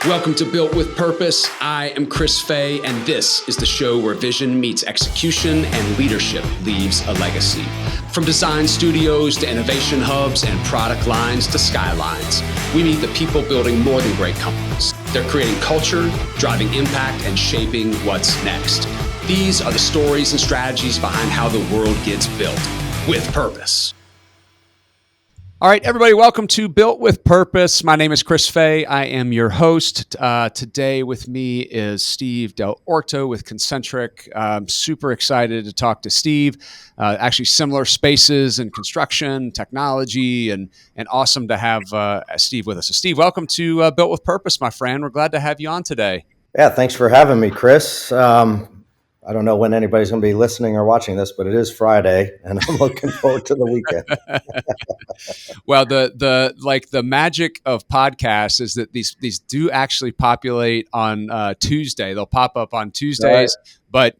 Welcome to Built with Purpose. I am Chris Fay, and this is the show where vision meets execution and leadership leaves a legacy. From design studios to innovation hubs and product lines to skylines, we meet the people building more than great companies. They're creating culture, driving impact, and shaping what's next. These are the stories and strategies behind how the world gets built with purpose. All right, everybody, welcome to Built with Purpose. My name is Chris Fay. I am your host. Today with me is Steve Dell'Orto with ConCntric. I'm super excited to talk to Steve. Actually, similar spaces in construction, technology, and awesome to have Steve with us. So Steve, welcome to Built with Purpose, my friend. We're glad to have you on today. Yeah, thanks for having me, Chris. I don't know when anybody's going to be listening or watching this, but it is Friday, and I'm looking forward to the weekend. Well, the magic of podcasts is that these do actually populate on Tuesday. They'll pop up on Tuesdays, right. But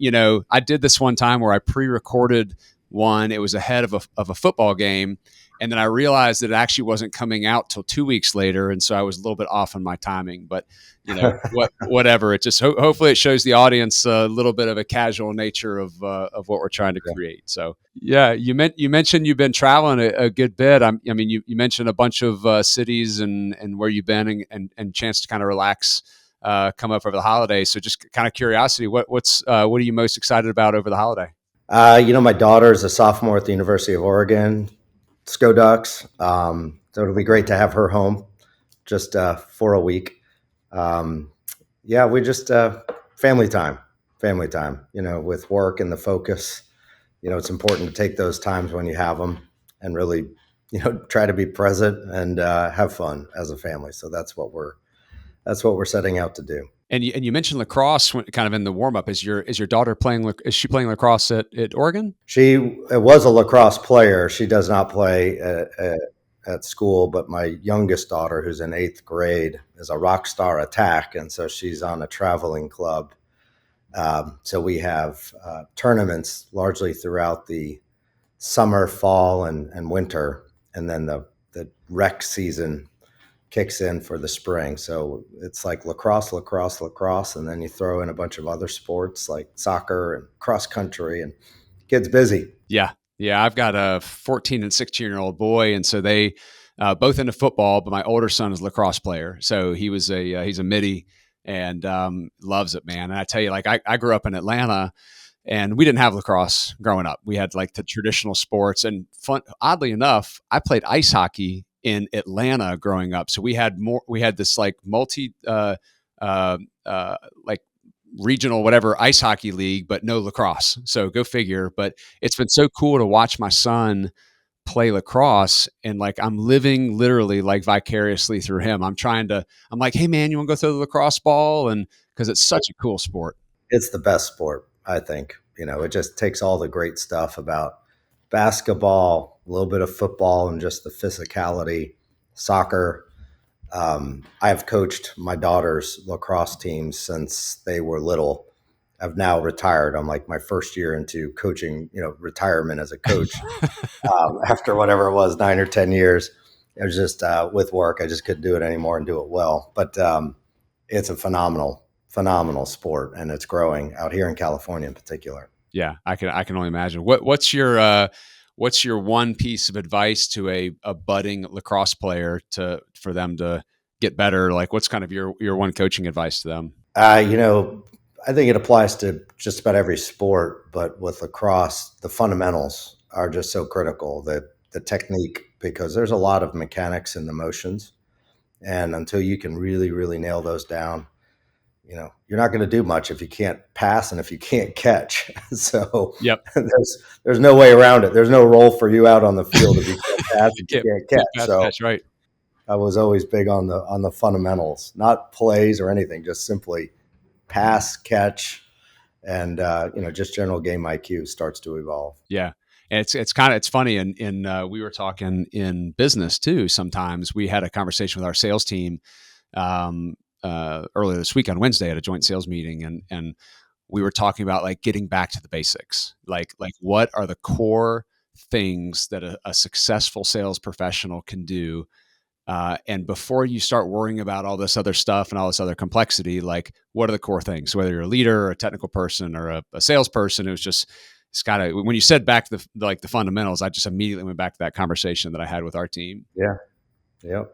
I did this one time where I pre-recorded one. It was ahead of a football game, and then I realized that it actually wasn't coming out till 2 weeks later, and so I was a little bit off on my timing. But whatever. It just hopefully it shows the audience a little bit of a casual nature of what we're trying to create. So yeah, you mentioned you've been traveling a good bit. You mentioned a bunch of cities and where you've been and chance to kind of relax, come up over the holidays. So just kind of curiosity, what are you most excited about over the holiday? My daughter is a sophomore at the University of Oregon, SCO Ducks. So it'll be great to have her home just for a week. We just family time, with work and the focus. It's important to take those times when you have them and really, try to be present and have fun as a family. So that's what we're setting out to do. And you mentioned lacrosse kind of in the warm up. Is your daughter playing? Is she playing lacrosse at Oregon? She was a lacrosse player. She does not play at school, but my youngest daughter, who's in 8th grade, is a rock star attack, and so she's on a traveling club. So we have tournaments largely throughout the summer, fall, and winter, and then the rec season kicks in for the spring. So it's like lacrosse, and then you throw in a bunch of other sports like soccer and cross country, and kids busy. Yeah, I've got a 14 and 16-year-old boy, and so they both into football. But my older son is a lacrosse player, so he's a middie and loves it, man. And I tell you, I grew up in Atlanta, and we didn't have lacrosse growing up. We had like the traditional sports, and oddly enough, I played ice hockey in Atlanta growing up. So we had this like multi regional whatever ice hockey league, but no lacrosse. So go figure. But it's been so cool to watch my son play lacrosse, and like I'm living literally like vicariously through him. I'm like, hey man, you want to go throw the lacrosse ball? And because it's such a cool sport. It's the best sport, I think. It just takes all the great stuff about basketball, a little bit of football, and just the physicality, soccer. I have coached my daughter's lacrosse teams since they were little. I've now retired. I'm like my first year into coaching, retirement as a coach. After whatever it was, 9 or 10 years, it was just with work. I just couldn't do it anymore and do it well. But it's a phenomenal sport, and it's growing out here in California in particular. Yeah, I can only imagine. What's your one piece of advice to a budding lacrosse player for them to get better? Like, what's kind of your one coaching advice to them? I think it applies to just about every sport, but with lacrosse, the fundamentals are just so critical. The technique, because there's a lot of mechanics in the motions, and until you can really, really nail those down, you're not going to do much if you can't pass and if you can't catch. So yep. there's no way around it. There's no role for you out on the field if you can't pass and you can't catch. So that's right. I was always big on the fundamentals, not plays or anything, just simply pass, catch, and just general game IQ starts to evolve. Yeah. And it's funny. And we were talking in business too. Sometimes we had a conversation with our sales team earlier this week on Wednesday at a joint sales meeting, and we were talking about like getting back to the basics, like what are the core things that a successful sales professional can do And before you start worrying about all this other stuff and all this other complexity, like what are the core things? Whether you're a leader or a technical person or a salesperson, it's got to, when you said back to the fundamentals, I just immediately went back to that conversation that I had with our team. Yeah. Yep.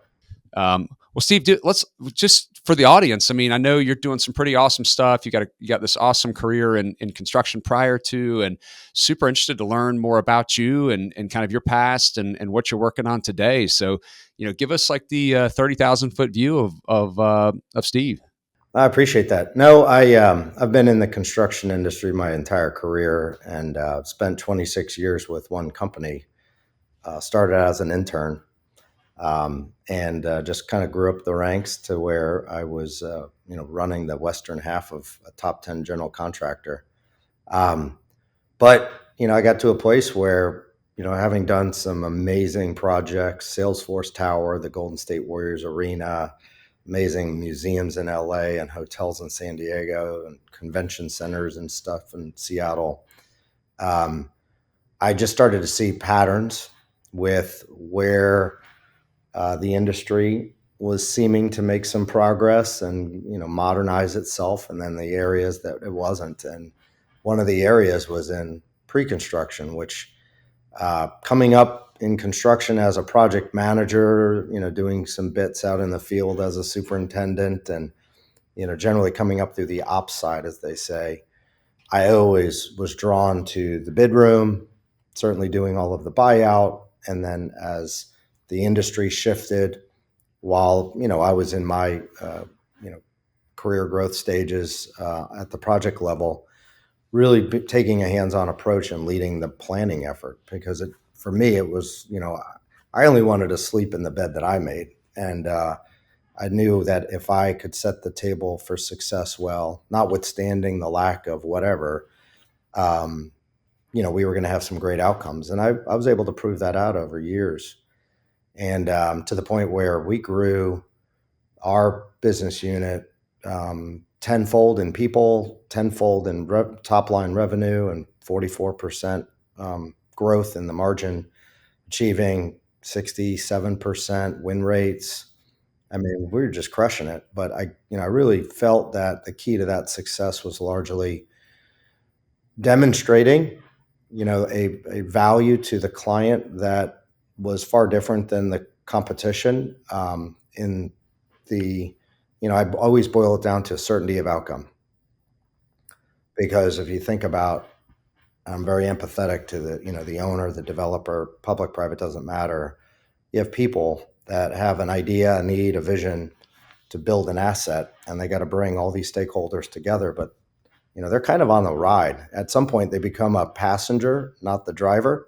Well, Steve, let's just for the audience. I mean, I know you're doing some pretty awesome stuff. You got this awesome career in construction prior to, and super interested to learn more about you and kind of your past and what you're working on today. So, give us like the 30,000 foot view of Steve. I appreciate that. No, I've been in the construction industry my entire career and spent 26 years with one company. Started as an intern. And just kind of grew up the ranks to where I was, running the western half of a top 10 general contractor. But I got to a place where, having done some amazing projects, Salesforce Tower, the Golden State Warriors Arena, amazing museums in LA and hotels in San Diego and convention centers and stuff in Seattle. I just started to see patterns with where the industry was seeming to make some progress and modernize itself, and then the areas that it wasn't. And one of the areas was in pre-construction, which coming up in construction as a project manager, doing some bits out in the field as a superintendent, and generally coming up through the ops side, as they say. I always was drawn to the bid room, certainly doing all of the buyout, and then as the industry shifted, while I was in my career growth stages at the project level, really taking a hands-on approach and leading the planning effort, because for me it was I only wanted to sleep in the bed that I made, and I knew that if I could set the table for success well, notwithstanding the lack of whatever, we were going to have some great outcomes, and I was able to prove that out over years. And to the point where we grew our business unit tenfold in people, tenfold in top line revenue, and 44% growth in the margin, achieving 67% win rates. I mean, we were just crushing it. But I really felt that the key to that success was largely demonstrating, a value to the client that was far different than the competition. I always boil it down to certainty of outcome, because if you think about, I'm very empathetic to the owner, the developer, public, private, doesn't matter. You have people that have an idea, a need, a vision to build an asset, and they got to bring all these stakeholders together. But they're kind of on the ride. At some point, they become a passenger, not the driver.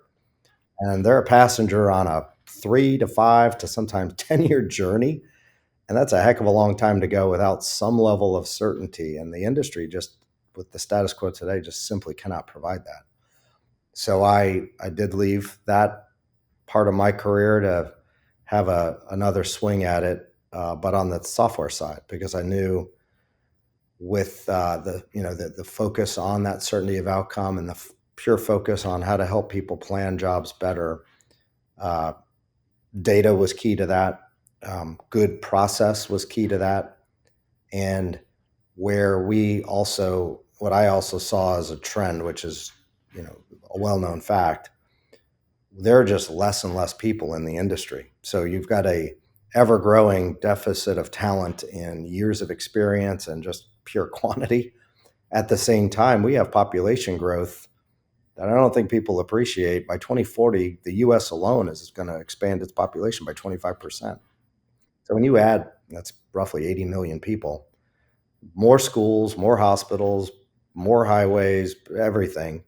And they're a passenger on a 3 to 5 to sometimes 10-year journey. And that's a heck of a long time to go without some level of certainty. And the industry, just with the status quo today, just simply cannot provide that. So I did leave that part of my career to have another swing at it, but on the software side, because I knew with the focus on that certainty of outcome and the pure focus on how to help people plan jobs better, data was key to that. Good process was key to that. And what I also saw as a trend, which is, a well-known fact, there are just less and less people in the industry. So you've got a ever-growing deficit of talent in years of experience and just pure quantity. At the same time, we have population growth that I don't think people appreciate. By 2040, the U.S. alone is going to expand its population by 25%. So when you add, that's roughly 80 million people, more schools, more hospitals, more highways, everything,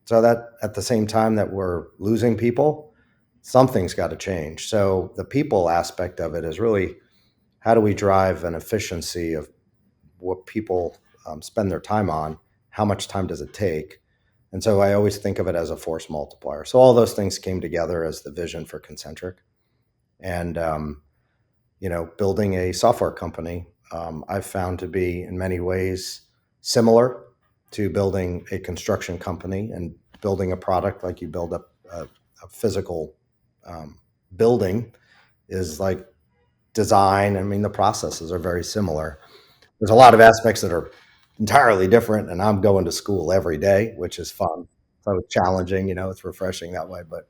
so that at the same time that we're losing people, something's got to change. So the people aspect of it is really, how do we drive an efficiency of what people spend their time on? How much time does it take? And so I always think of it as a force multiplier. So all those things came together as the vision for ConCntric. And, building a software company, I've found to be in many ways similar to building a construction company and building a product like you build up a physical building. is like design. I mean, the processes are very similar. There's a lot of aspects that are entirely different, and I'm going to school every day, which is fun. So it's challenging, it's refreshing that way. But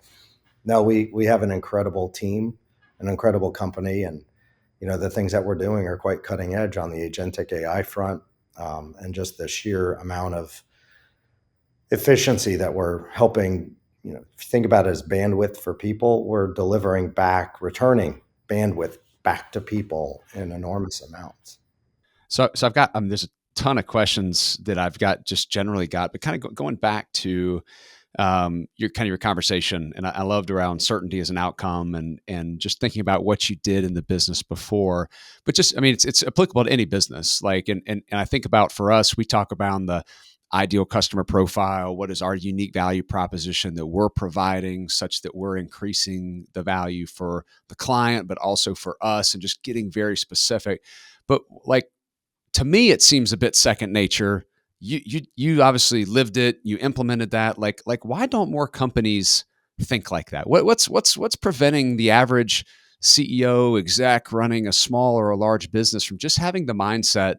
no, we have an incredible team, an incredible company, and the things that we're doing are quite cutting edge on the agentic AI front, and just the sheer amount of efficiency that we're helping. If you think about it as bandwidth for people, we're returning bandwidth back to people in enormous amounts. So I've got there's a ton of questions that I've got just generally got, but kind of going back to your conversation, and I loved around certainty as an outcome, and just thinking about what you did in the business before. But just, I mean, it's applicable to any business. Like, and I think about, for us, we talk about the ideal customer profile. What is our unique value proposition that we're providing, such that we're increasing the value for the client, but also for us, and just getting very specific. But like, to me, it seems a bit second nature. You obviously lived it. You implemented that. Like why don't more companies think like that? What's preventing the average CEO exec running a small or a large business from just having the mindset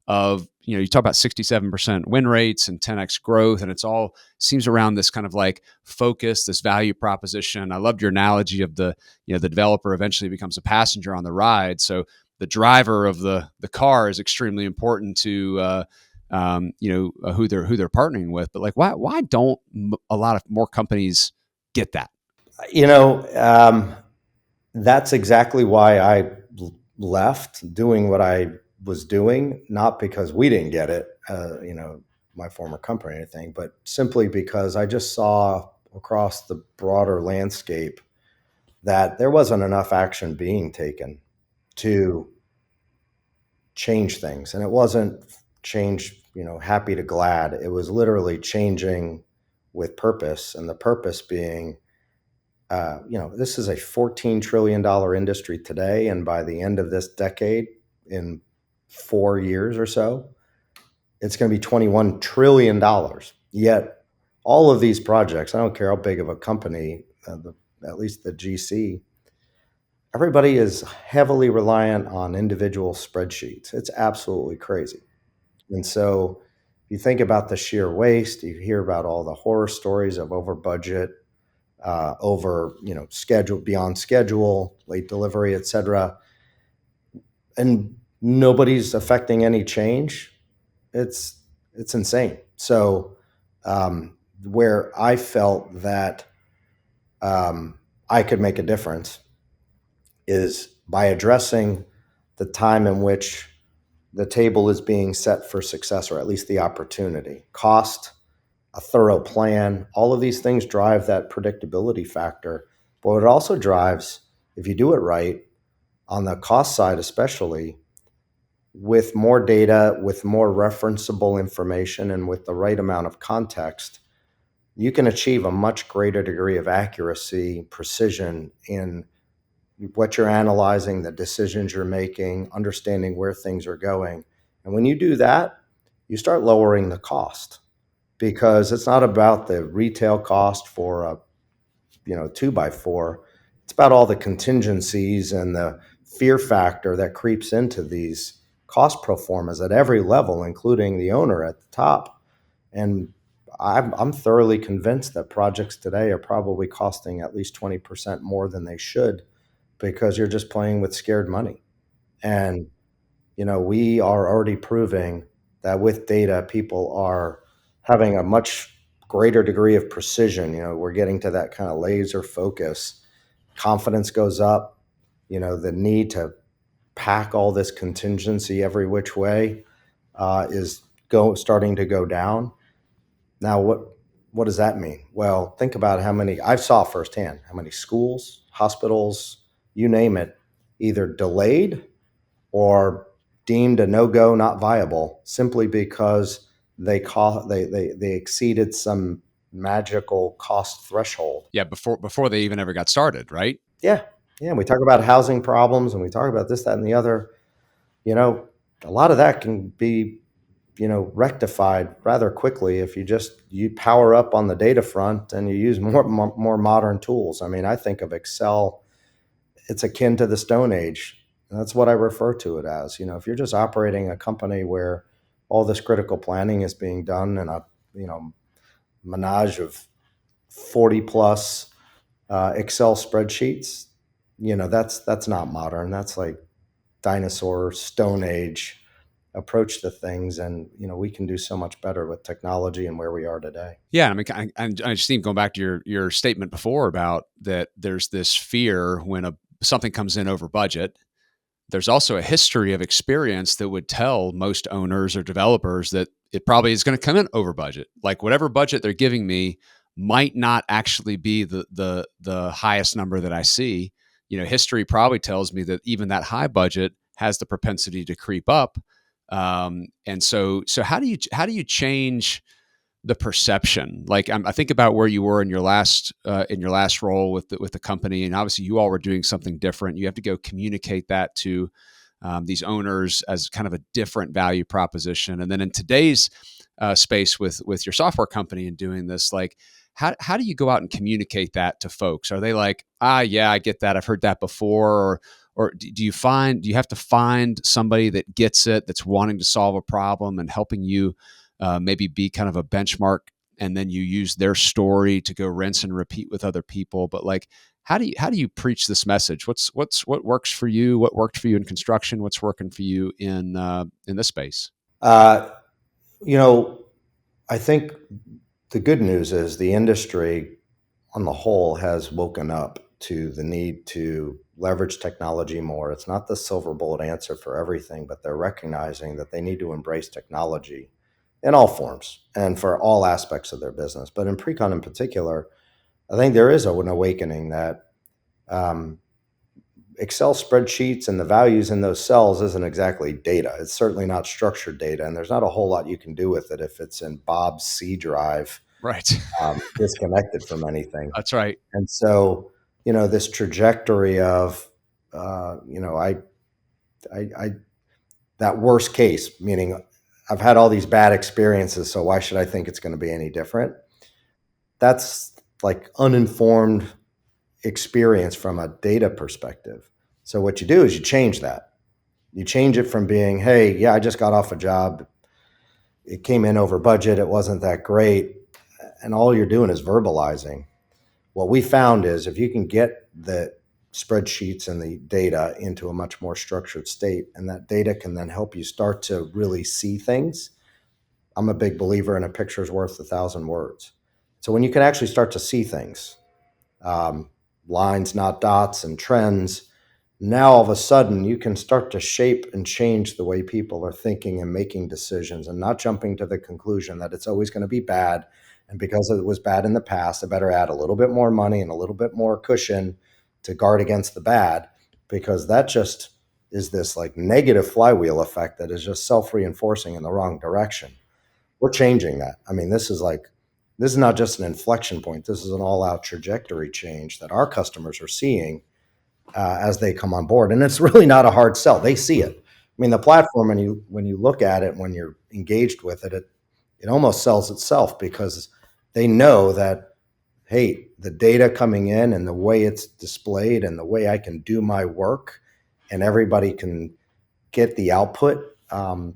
of, you talk about 67% win rates and 10x growth, and it's all seems around this kind of like focus, this value proposition. I loved your analogy of the developer eventually becomes a passenger on the ride. So the driver of the car is extremely important to who they're partnering with. But like, why don't a lot of more companies get that? You know, um, that's exactly why I left doing what I was doing, not because we didn't get it, my former company or anything, but simply because I just saw across the broader landscape that there wasn't enough action being taken to change things. And it wasn't change, happy to glad. It was literally changing with purpose. And the purpose being, this is a $14 trillion industry today. And by the end of this decade, in 4 years or so, it's going to be $21 trillion. Yet all of these projects, I don't care how big of a company, at least the GC, everybody is heavily reliant on individual spreadsheets. It's absolutely crazy. And so you think about the sheer waste, you hear about all the horror stories of over budget, over, schedule, beyond schedule, late delivery, et cetera. And nobody's affecting any change. It's insane. So where I felt that I could make a difference is by addressing the time in which the table is being set for success, or at least the opportunity. Cost, a thorough plan, all of these things drive that predictability factor. But it also drives, if you do it right, on the cost side especially, with more data, with more referenceable information, and with the right amount of context, you can achieve a much greater degree of accuracy, precision in what you're analyzing, the decisions you're making, understanding where things are going. And when you do that, you start lowering the cost, because it's not about the retail cost for a 2x4. It's about all the contingencies and the fear factor that creeps into these cost pro formas at every level, including the owner at the top. And I'm thoroughly convinced that projects today are probably costing at least 20% more than they should, because you're just playing with scared money. And, we are already proving that with data, people are having a much greater degree of precision. We're getting to that kind of laser focus. Confidence goes up, the need to pack all this contingency every which way is starting to go down. Now, what does that mean? Well, think about how many I saw firsthand, how many schools, hospitals, you name it, either delayed or deemed a no-go, not viable, simply because they exceeded some magical cost threshold. Yeah, before they even ever got started, right? Yeah, yeah. We talk about housing problems, and we talk about this, that, and the other. You know, a lot of that can be rectified rather quickly if you power up on the data front and you use more modern tools. I mean, I think of Excel it's akin to the Stone Age. And that's what I refer to it as. If you're just operating a company where all this critical planning is being done in a menage of 40 plus Excel spreadsheets, that's not modern. That's like dinosaur, Stone Age approach to things. And, we can do so much better with technology and where we are today. Yeah, I mean, I just think going back to your statement before about that, there's this fear when something comes in over budget. There's also a history of experience that would tell most owners or developers that it probably is going to come in over budget. Like whatever budget they're giving me might not actually be the highest number that I see. History probably tells me that even that high budget has the propensity to creep up. And so how do you change the perception? Like I think about where you were in your last role with the company, and obviously you all were doing something different. You have to go communicate that to these owners as kind of a different value proposition. And then in today's space with your software company and doing this, like how do you go out and communicate that to folks? Are they like, yeah, I get that, I've heard that before, or do you have to find somebody that gets it, that's wanting to solve a problem and helping you maybe be kind of a benchmark, and then you use their story to go rinse and repeat with other people? But like, how do you preach this message? What works for you? What worked for you in construction? What's working for you in this space? I think the good news is the industry on the whole has woken up to the need to leverage technology more. It's not the silver bullet answer for everything, but they're recognizing that they need to embrace technology in all forms and for all aspects of their business. But in pre-con in particular, I think there is an awakening that Excel spreadsheets and the values in those cells isn't exactly data. It's certainly not structured data, and there's not a whole lot you can do with it if it's in Bob's C drive, Right. disconnected from anything. That's right. And so, this trajectory of, that worst case, meaning I've had all these bad experiences, so why should I think it's going to be any different? That's like uninformed experience from a data perspective. So what you do is you change that. You change it from being, hey, yeah, I just got off a job. It came in over budget. It wasn't that great. And all you're doing is verbalizing. What we found is if you can get the spreadsheets and the data into a much more structured state, and that data can then help you start to really see things. I'm a big believer in a picture's worth 1,000 words. So when you can actually start to see things, lines, not dots, and trends, now all of a sudden you can start to shape and change the way people are thinking and making decisions, and not jumping to the conclusion that it's always going to be bad. And because it was bad in the past, I better add a little bit more money and a little bit more cushion to guard against the bad, because that just is this like negative flywheel effect that is just self-reinforcing in the wrong direction. We're changing that. I mean, this is not just an inflection point. This is an all-out trajectory change that our customers are seeing as they come on board. And it's really not a hard sell. They see it. I mean, the platform, when you look at it, when you're engaged with it, it almost sells itself, because they know that, hey, the data coming in and the way it's displayed and the way I can do my work, and everybody can get the output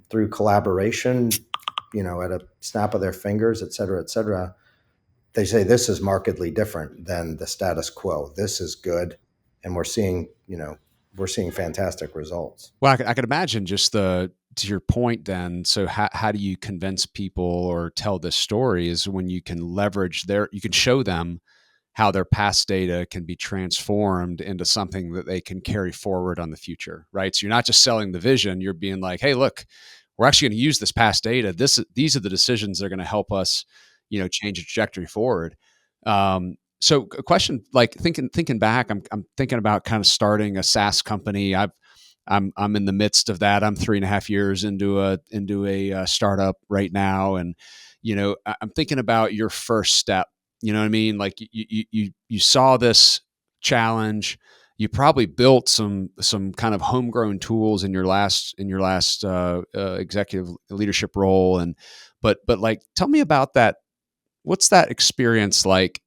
through collaboration, at a snap of their fingers, et cetera, et cetera. They say this is markedly different than the status quo. This is good. And we're seeing fantastic results. Well, I could imagine just to your point then. So how do you convince people or tell this story is when you can leverage you can show them how their past data can be transformed into something that they can carry forward on the future, right? So you're not just selling the vision, you're being like, hey, look, we're actually going to use this past data. These are the decisions that are going to help us, change a trajectory forward. So a question, like thinking back, I'm thinking about kind of starting a SaaS company. I'm in the midst of that. I'm 3.5 years into a startup right now, and I'm thinking about your first step. You know what I mean? Like you saw this challenge. You probably built some kind of homegrown tools in your last executive leadership role, but like tell me about that. What's that experience like?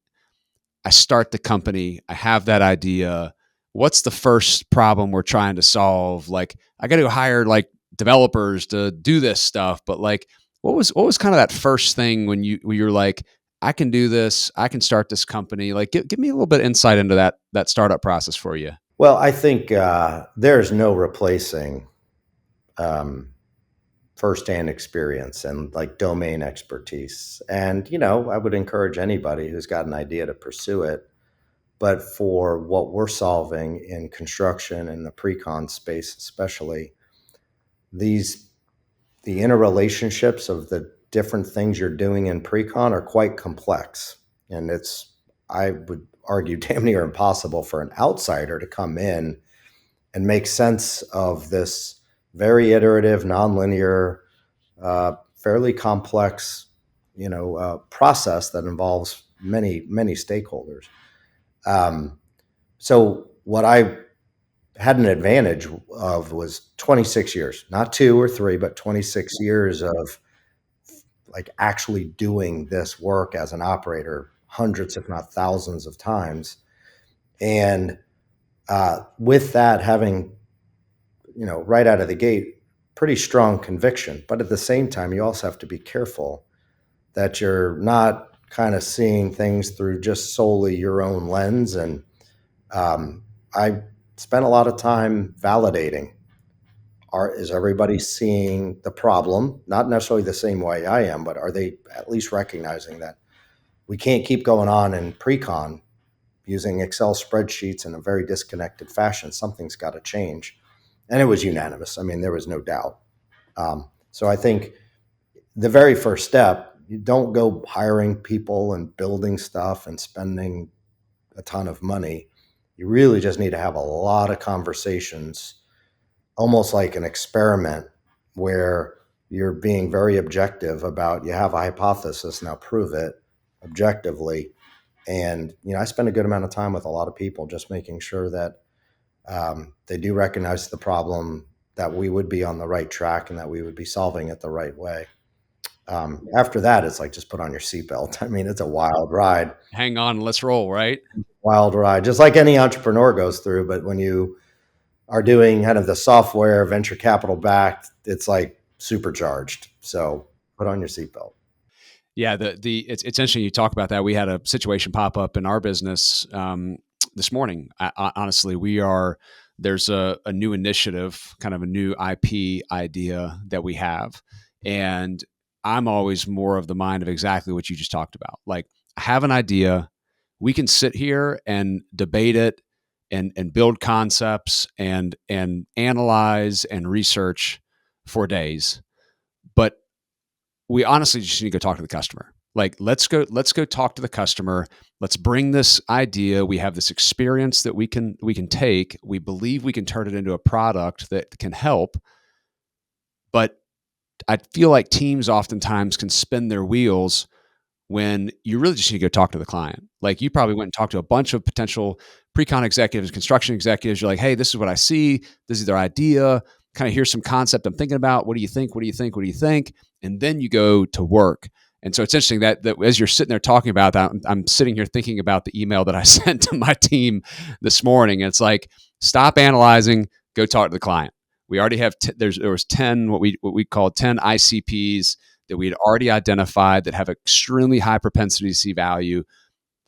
I start the company. I have that idea. what's the first problem we're trying to solve? Like, I got to hire like developers to do this stuff, but like, what was kind of that first thing when you're like, I can do this, I can start this company? Like, give me a little bit of insight into that startup process for you. Well, I think there's no replacing um, firsthand experience and like domain expertise. And, I would encourage anybody who's got an idea to pursue it. But for what we're solving in construction and the pre-con space, especially, these the interrelationships of the different things you're doing in pre-con are quite complex. And I would argue, damn near impossible for an outsider to come in and make sense of this very iterative, nonlinear, fairly complex, process that involves many, many stakeholders. So what I had an advantage of was 26 years, not 2 or 3, but 26 years of like actually doing this work as an operator hundreds, if not thousands of times. And with that, having, right out of the gate, pretty strong conviction. But at the same time, you also have to be careful that you're not kind of seeing things through just solely your own lens. And I spent a lot of time validating. Is everybody seeing the problem? Not necessarily the same way I am, but are they at least recognizing that we can't keep going on in pre-con using Excel spreadsheets in a very disconnected fashion? Something's got to change. And it was unanimous. I mean, there was no doubt. So I think the very first step, you don't go hiring people and building stuff and spending a ton of money. You really just need to have a lot of conversations, almost like an experiment where you're being very objective about, you have a hypothesis, now prove it objectively. And, I spend a good amount of time with a lot of people just making sure that they do recognize the problem, that we would be on the right track and that we would be solving it the right way. After that, it's like, just put on your seatbelt. I mean, it's a wild ride. Hang on, let's roll, right? Wild ride, just like any entrepreneur goes through. But when you are doing kind of the software, venture capital backed, it's like supercharged. So put on your seatbelt. Yeah, it's interesting you talk about that. We had a situation pop up in our business this morning. Honestly, there's a new initiative, kind of a new IP idea that we have, and I'm always more of the mind of exactly what you just talked about. Like, I have an idea, we can sit here and debate it, and build concepts and analyze and research for days, but we honestly just need to go talk to the customer. Like, let's go talk to the customer. Let's bring this idea. We have this experience that we can take. We believe we can turn it into a product that can help. But I feel like teams oftentimes can spin their wheels when you really just need to go talk to the client. Like, you probably went and talked to a bunch of potential pre-con executives, construction executives. You're like, hey, this is what I see. This is their idea. Kind of, here's some concept I'm thinking about. What do you think? What do you think? What do you think? And then you go to work. And so it's interesting that as you're sitting there talking about that, I'm sitting here thinking about the email that I sent to my team this morning. It's like, stop analyzing, go talk to the client. We already have, there was 10, what we call 10 ICPs that we had already identified that have extremely high propensity to see value.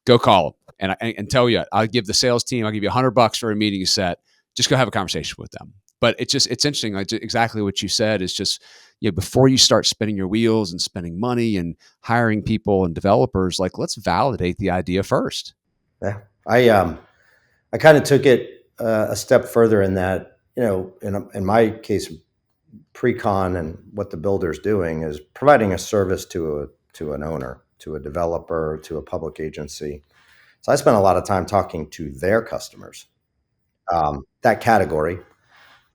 Go call them and tell you, I'll give the sales team, I'll give you $100 for a meeting you set. Just go have a conversation with them. But it's interesting. Like, exactly what you said is just, before you start spinning your wheels and spending money and hiring people and developers, like, let's validate the idea first. Yeah. I kind of took it a step further in that, in my case, pre-con and what the builder's doing is providing a service to an owner, to a developer, to a public agency. So I spent a lot of time talking to their customers, that category,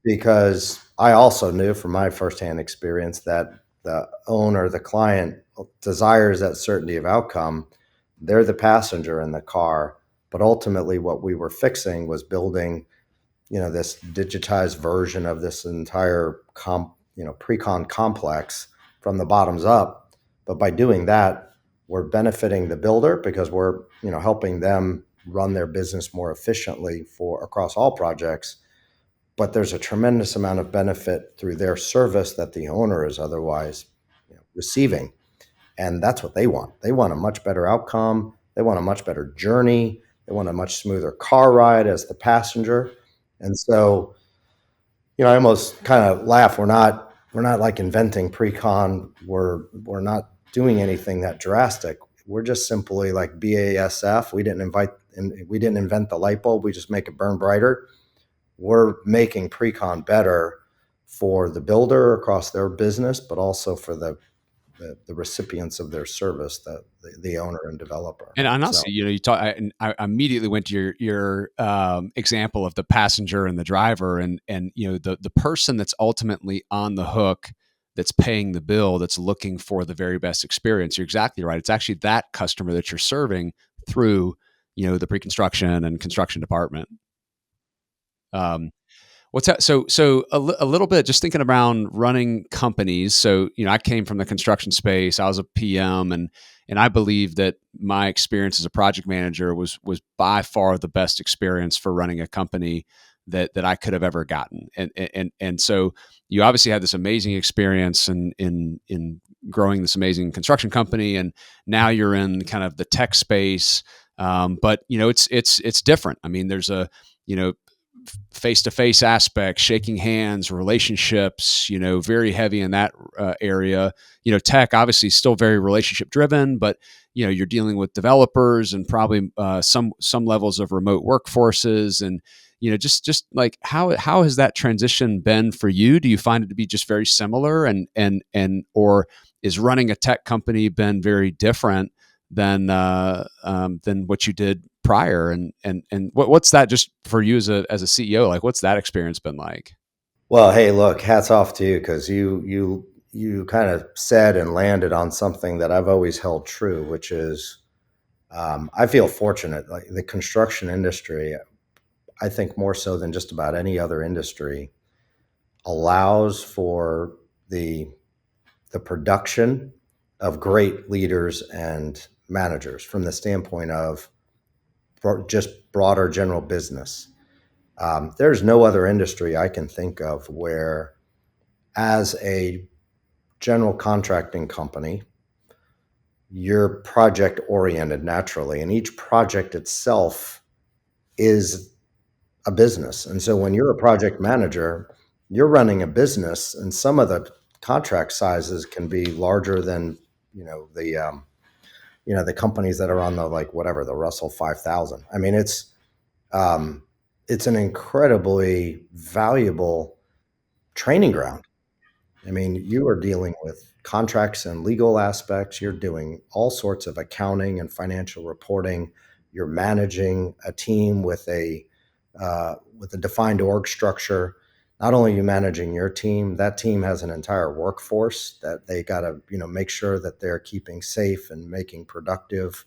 because I also knew from my firsthand experience that the owner, the client, desires that certainty of outcome. They're the passenger in the car, but ultimately what we were fixing was building, this digitized version of this entire pre-con complex from the bottoms up. But by doing that, we're benefiting the builder because we're, helping them run their business more efficiently for across all projects. But there's a tremendous amount of benefit through their service that the owner is otherwise receiving. And that's what they want. They want a much better outcome. They want a much better journey. They want a much smoother car ride as the passenger. And so, I almost kind of laugh. We're not like inventing pre-con. We're not doing anything that drastic. We're just simply like BASF. We didn't invent the light bulb. We just make it burn brighter. We're making pre-con better for the builder across their business, but also for the recipients of their service, the owner and developer. And So, honestly, you talk. I immediately went to your example of the passenger and the driver, and the person that's ultimately on the hook, that's paying the bill, that's looking for the very best experience. You're exactly right. It's actually that customer that you're serving through the pre-construction and construction department. Um, What's that? So a little bit just thinking around running companies. So I came from the construction space. I was a PM, and I believe that my experience as a project manager was by far the best experience for running a company that I could have ever gotten. And so you obviously had this amazing experience in growing this amazing construction company, and now you're in kind of the tech space. But it's different. I mean, there's a you know face-to-face aspects, shaking hands, relationships, very heavy in that area. Tech obviously still very relationship driven, but you're dealing with developers and probably some levels of remote workforces. And just like how has that transition been for you? Do you find it to be just very similar, and or is running a tech company been very different than what you did prior? And what's that just for you as a CEO? Like, what's that experience been like? well, hey, look, hats off to you because you kind of said and landed on something that I've always held true, which is I feel fortunate. Like the construction industry, I think more so than just about any other industry, allows for the production of great leaders and managers from the standpoint of just broader general business. There's no other industry I can think of where, as a general contracting company, you're project oriented naturally, and each project itself is a business. And so when you're a project manager, you're running a business, and some of the contract sizes can be larger than you know the the companies that are on the like whatever the Russell 5000. I mean, um, it's an incredibly valuable training ground. I mean, you are dealing with contracts and legal aspects. You're doing all sorts of accounting and financial reporting. You're managing a team with a defined org structure. Not only are you managing your team, that team has an entire workforce that they got to make sure that they're keeping safe and making productive.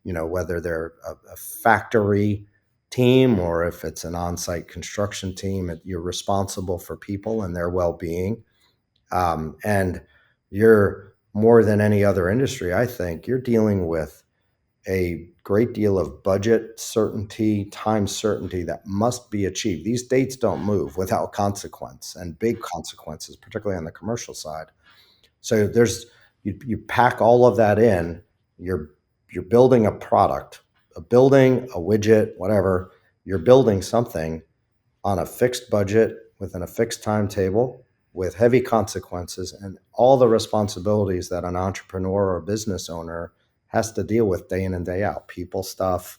Whether they're a factory team or if it's an on-site construction team, you're responsible for people and their well-being. And you're more than any other industry, I think, you're dealing with a great deal of budget certainty, time certainty that must be achieved. These dates don't move without consequence and big consequences, particularly on the commercial side. So you pack all of that in. You're building a product, a building, a widget, whatever. You're building something on a fixed budget within a fixed timetable with heavy consequences and all the responsibilities that an entrepreneur or business owner has to deal with day in and day out. People stuff,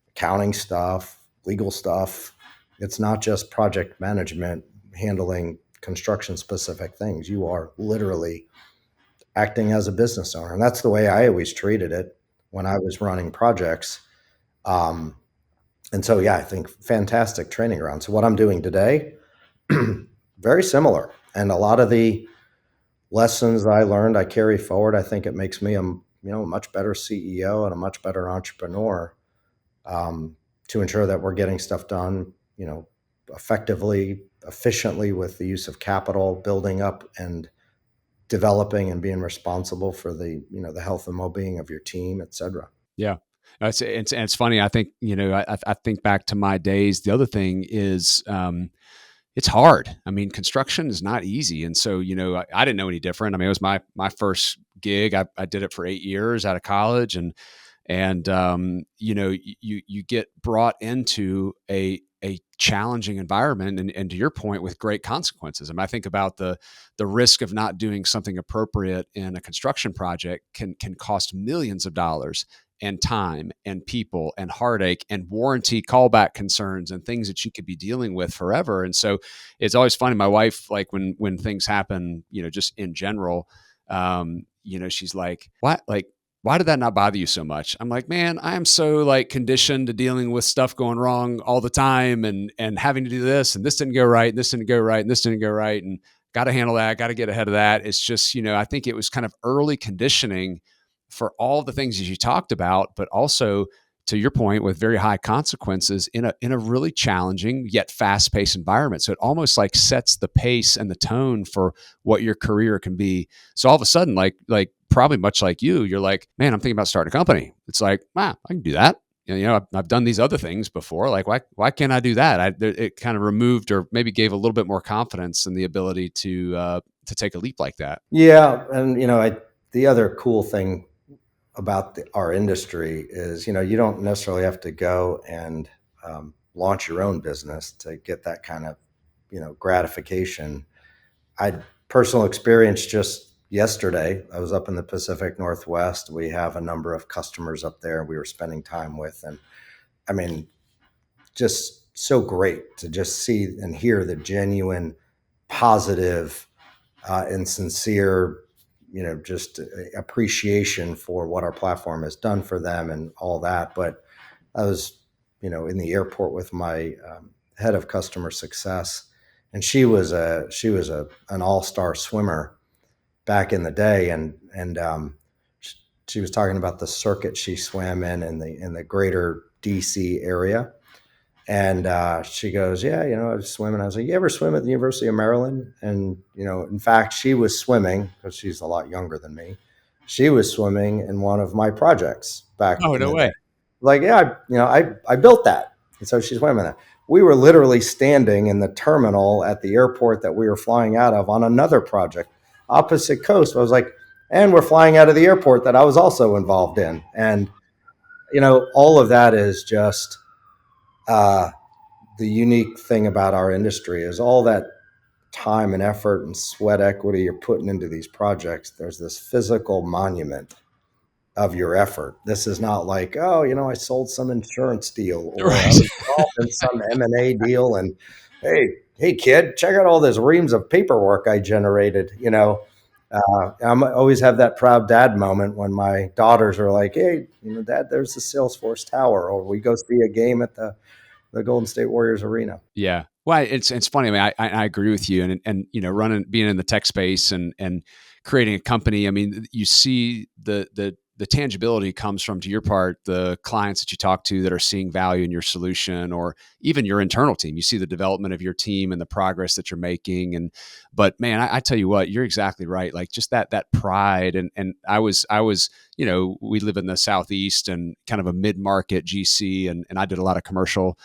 accounting stuff, legal stuff. It's not just project management handling construction specific things. You are literally acting as a business owner. And that's the way I always treated it when I was running projects. Um, and so, yeah, I think fantastic training ground. So what I'm doing today, very similar. And a lot of the lessons I learned, I carry forward. I think it makes me a much better CEO and a much better entrepreneur, to ensure that we're getting stuff done, effectively, efficiently with the use of capital, building up and developing and being responsible for the health and well-being of your team, et cetera. Yeah. It's funny. I think, I think back to my days. The other thing is, it's hard. I mean, construction is not easy. And so, I didn't know any different. I mean, it was my first gig. I did it for 8 years out of college, and you get brought into a challenging environment, and to your point, with great consequences. I mean, I think about the risk of not doing something appropriate in a construction project can cost millions of dollars, and time and people and heartache and warranty callback concerns and things that you could be dealing with forever. And so it's always funny. My wife, like when things happen, just in general, she's like, what, like, why did that not bother you so much? I'm like, man, I am so like conditioned to dealing with stuff going wrong all the time, and having to do this, and this didn't go right, and this didn't go right, and this didn't go right, and got to handle that, got to get ahead of that. It's just, I think it was kind of early conditioning for all the things that you talked about, but also, to your point, with very high consequences in a really challenging yet fast-paced environment. So it almost like sets the pace and the tone for what your career can be. So all of a sudden, like probably much like you're like, man, I'm thinking about starting a company. It's like, wow, I can do that. I've done these other things before. Like, why can't I do that? It kind of removed, or maybe gave a little bit more confidence in the ability to take a leap like that. Yeah, and the other cool thing about our industry is, you don't necessarily have to go and launch your own business to get that kind of, gratification. I personal experience just yesterday. I was up in the Pacific Northwest. We have a number of customers up there we were spending time with, and I mean, just so great to just see and hear the genuine, positive, and sincere, just appreciation for what our platform has done for them and all that. But I was, in the airport with my head of customer success, and an all-star swimmer back in the day, and she was talking about the circuit she swam in the greater DC area. And she goes, yeah, I was swimming. I was like, you ever swim at the University of Maryland? And, in fact, she was swimming, because she's a lot younger than me. She was swimming in one of my projects back Oh, in no the way. day. Like, yeah, I built that. And so she's swimming that. We were literally standing in the terminal at the airport that we were flying out of on another project, opposite coast. I was like, and we're flying out of the airport that I was also involved in. And, all of that is just, the unique thing about our industry is all that time and effort and sweat equity you're putting into these projects. There's this physical monument of your effort. This is not like, oh, I sold some insurance deal, or I Right. was involved in some M&A deal, and hey kid, check out all this reams of paperwork I generated. I'm always have that proud dad moment when my daughters are like, hey, dad, there's the Salesforce Tower, or we go see a game at the Golden State Warriors arena. Yeah. Well, it's funny. I mean, I agree with you, and being in the tech space and creating a company. I mean, you see the tangibility comes from, to your part, the clients that you talk to that are seeing value in your solution, or even your internal team. You see the development of your team and the progress that you're making. But man, I tell you what, you're exactly right. Like, just that pride, and I was, we live in the Southeast and kind of a mid-market GC, and I did a lot of commercial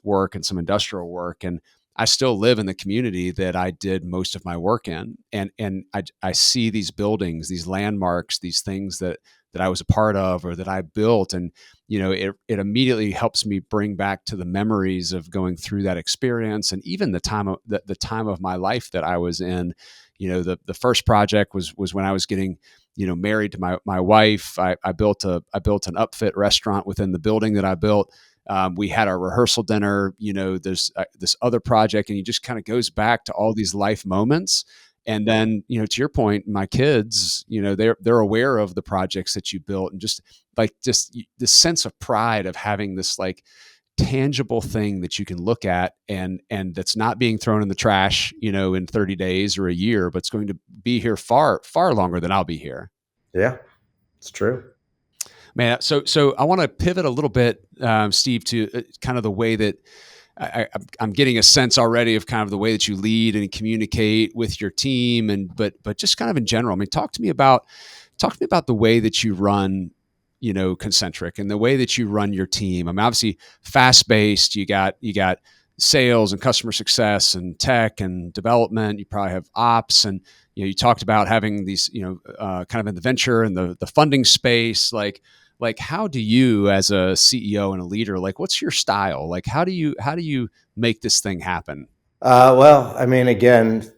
work and some industrial work, and I still live in the community that I did most of my work in, and I see these buildings, these landmarks, these things that I was a part of or that I built, and it immediately helps me bring back to the memories of going through that experience, and even the time of my life that I was in. The first project was when I was getting married to my wife. I built an upfit restaurant within the building that I built. We had our rehearsal dinner. There's this other project, and it just kind of goes back to all these life moments. And then, to your point, my kids, they're aware of the projects that you built, and just this sense of pride of having this like tangible thing that you can look at, and that's not being thrown in the trash, in 30 days or a year, but it's going to be here far, far longer than I'll be here. Yeah, it's true. Man, so I want to pivot a little bit, Steve, to kind of the way that I'm getting a sense already of kind of the way that you lead and communicate with your team, but just kind of in general. I mean, talk to me about the way that you run ConCntric and the way that you run your team. I mean, obviously fast paced. You got sales and customer success and tech and development. You probably have ops, and you talked about having these kind of in the venture and the funding space. Like how do you, as a CEO and a leader, like what's your style? Like how do you make this thing happen? Well, I mean, again,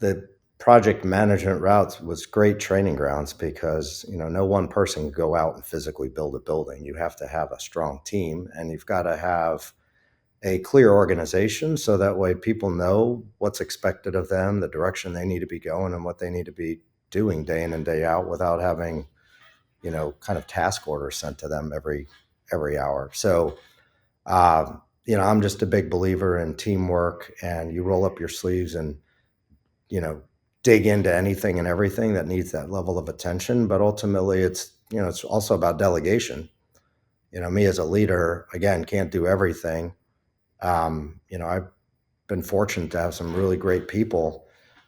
the project management routes was great training grounds because no one person can go out and physically build a building. You have to have a strong team, and you've got to have a clear organization so that way people know what's expected of them, the direction they need to be going, and what they need to be doing day in and day out without having kind of task orders sent to them every hour. So I'm just a big believer in teamwork, and you roll up your sleeves and you know dig into anything and everything that needs that level of attention. But ultimately, it's also about delegation. Me as a leader, again, can't do everything. I've been fortunate to have some really great people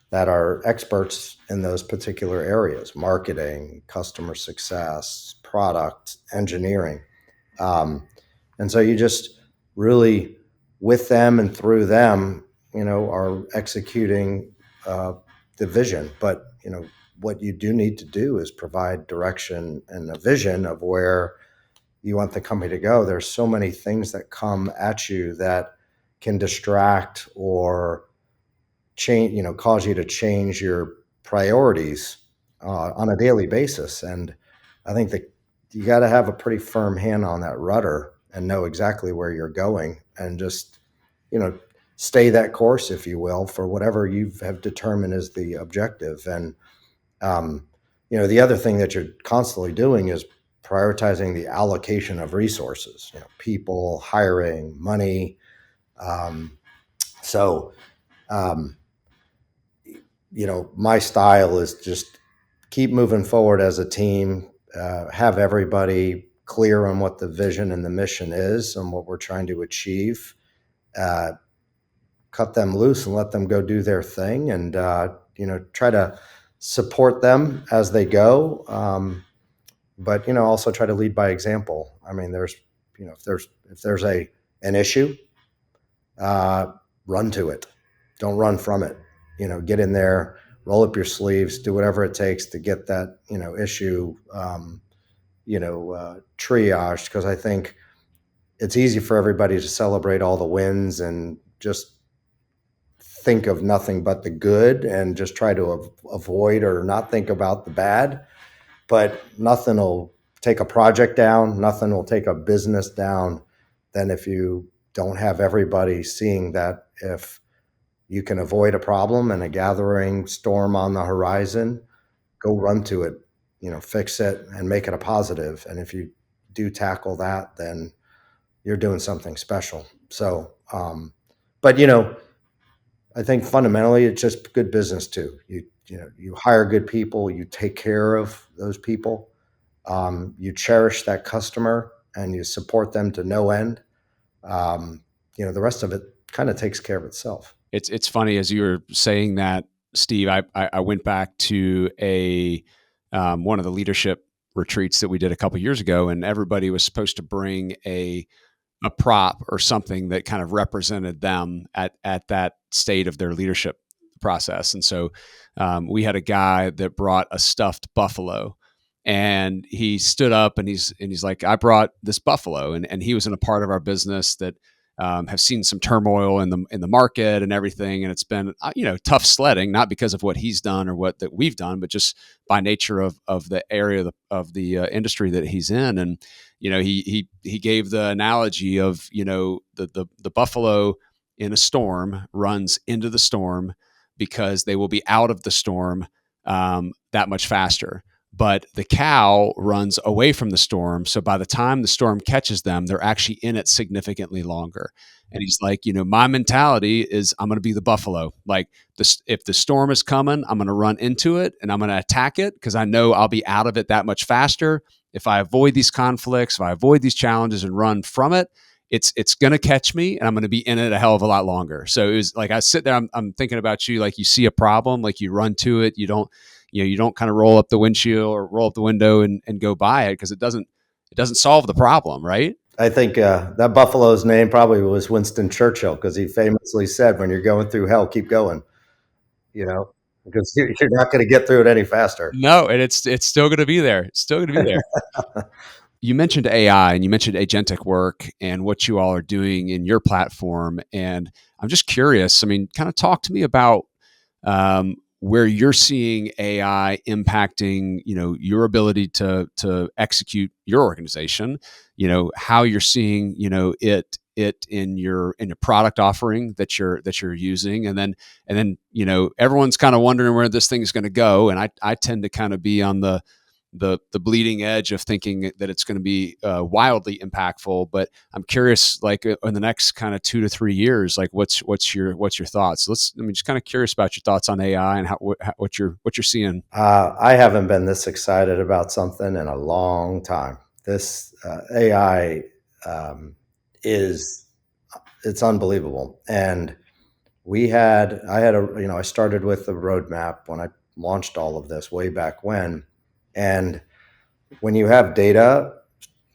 that are experts in those particular areas: marketing, customer success, product, engineering. And so you just really, with them and through them, are executing the vision. But, what you do need to do is provide direction and a vision of where you want the company to go. There's so many things that come at you that can distract or change, cause you to change your priorities on a daily basis. And I think that you got to have a pretty firm hand on that rudder and know exactly where you're going, and just, you know, stay that course, if you will, for whatever you have determined is the objective. And, the other thing that you're constantly doing is prioritizing the allocation of resources, people, hiring, money. Um, so, um, my style is just keep moving forward as a team, have everybody clear on what the vision and the mission is and what we're trying to achieve, uh, cut them loose and let them go do their thing, and, try to support them as they go. But, also try to lead by example. I mean, if there's an issue, uh, run to it. Don't run from it. Get in there, roll up your sleeves, do whatever it takes to get that, issue, triaged. Because I think it's easy for everybody to celebrate all the wins and just think of nothing but the good and just try to avoid or not think about the bad. But nothing will take a project down, nothing will take a business down than if you don't have everybody seeing that if you can avoid a problem and a gathering storm on the horizon, go run to it, fix it and make it a positive. And if you do tackle that, then you're doing something special. So, but I think fundamentally it's just good business too. You hire good people, you take care of those people, you cherish that customer, and you support them to no end. The rest of it kind of takes care of itself. It's funny as you were saying that, Steve. I went back to a one of the leadership retreats that we did a couple years ago, and everybody was supposed to bring a prop or something that kind of represented them at that state of their leadership process. And so we had a guy that brought a stuffed buffalo, and he stood up and he's like, I brought this buffalo, and he was in a part of our business that have seen some turmoil in the market and everything, and it's been tough sledding, not because of what he's done or what that we've done, but just by nature of the area of the industry that he's in. And he gave the analogy of the buffalo in a storm runs into the storm because they will be out of the storm that much faster. But the cow runs away from the storm. So by the time the storm catches them, they're actually in it significantly longer. And he's like, my mentality is I'm going to be the buffalo. Like if the storm is coming, I'm going to run into it and I'm going to attack it because I know I'll be out of it that much faster. If I avoid these conflicts, if I avoid these challenges and run from it, it's going to catch me and I'm going to be in it a hell of a lot longer. So it was like, I sit there, I'm thinking about you, like you see a problem, like you run to it. You don't kind of roll up the windshield or roll up the window and go by it because it doesn't it doesn't solve the problem, right? I think that buffalo's name probably was Winston Churchill, because he famously said, "When you're going through hell, keep going." You know, because you're not going to get through it any faster. No, and it's still going to be there. It's still going to be there. You mentioned AI and you mentioned agentic work and what you all are doing in your platform, and I'm just curious. I mean, kind of talk to me about where you're seeing AI impacting, your ability to execute your organization. How you're seeing, it in your product offering that you're using, and then everyone's kind of wondering where this thing is going to go, and I tend to kind of be on the bleeding edge of thinking that it's going to be wildly impactful. But I'm curious, like in the next kind of 2 to 3 years, like what's your thoughts? I'm just kind of curious about your thoughts on AI and what you're seeing. I haven't been this excited about something in a long time. This AI is it's unbelievable, and I started with the roadmap when I launched all of this way back when, and when you have data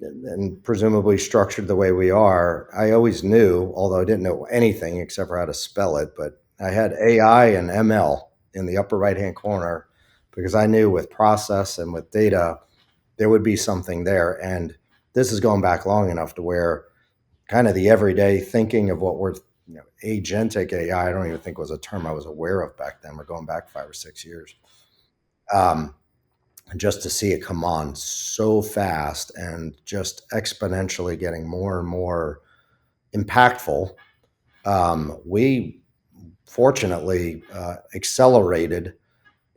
and presumably structured the way we are, I always knew, although I didn't know anything except for how to spell it, but I had AI and ML in the upper right hand corner because I knew with process and with data, there would be something there. And this is going back long enough to where kind of the everyday thinking of what we're, agentic AI, I don't even think was a term I was aware of back then. We're going back 5 or 6 years. Um, just to see it come on so fast and just exponentially getting more and more impactful, we fortunately accelerated